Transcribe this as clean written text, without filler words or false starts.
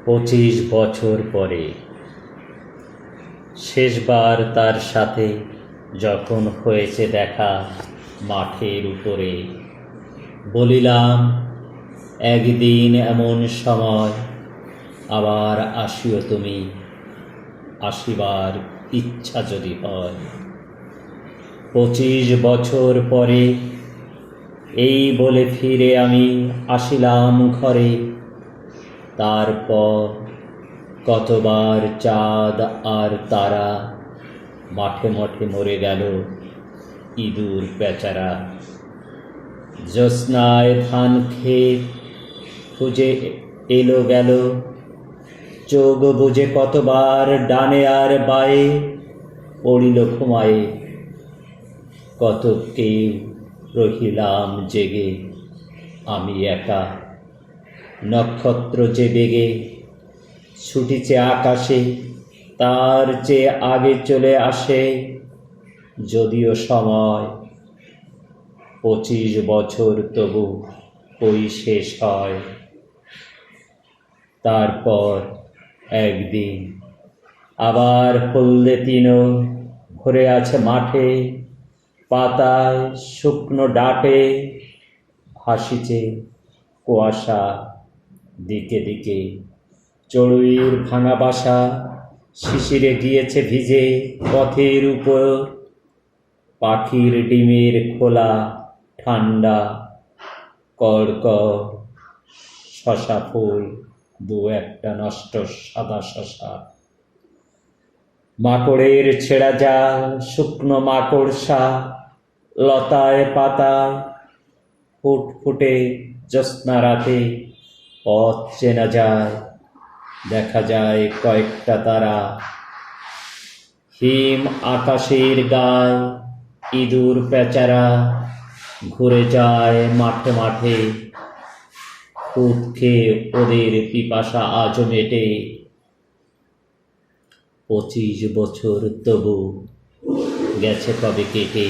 25 বছর পরে শেষবার তার সাথে যখন হয়েছে দেখা মাঠের উপরে, বলিলাম একদিন এমন সময় আবার আসিও তুমি, আসিবার ইচ্ছা যদি হয়। 25 বছর পরে এই বলে ফিরে আমি আসিলাম ঘরে। তারপর কতবার চাঁদ আর তারা, মাঠে মাঠে মরে গেল ইঁদুর বেচারা। জ্যোৎস্নায় ধান ক্ষেত খুঁজে এলো গেল, চোখ বুঝে কতবার ডানে আর বায়ে পড়িল ঘুমায়ে। কত কেউ রহিলাম জেগে আমি একা, নক্ষত্র যে বেগে ছুটিছে আকাশে তার চেয়ে আগে চলে আসে যদিও সময়। 25 বছর তবু কই শেষ হয়। তারপর একদিন আবার হলদে তিনো ভরে আছে মাঠে, পাতায় শুকনো ডাটে ভাসিছে কুয়াশা দিকে দিকে। চড়ুইয়ের ভাঙা বাসা শিশিরে গিয়েছে ভিজে পথের উপর, পাখির ডিমের খোলা ঠান্ডা কড়কড়। শশা ফুল দু একটা নষ্ট সাদা শশা, মাকড়ের ছেঁড়া জাল, শুকনো মাকড়সা লতায় পাতায়। ফুটফুটে জ্যোৎস্না রাতে পথ চেনা যায়, দেখা যায় কয়েকটা তারা। হিম আকাশের গায়ে ইঁদুর বেচারা ঘুরে যায় মাঠে মাঠে, খুদ খেয়ে ওদের পিপাসা আজও মেটে। 25 বছর তবু গেছে কবে কেটে।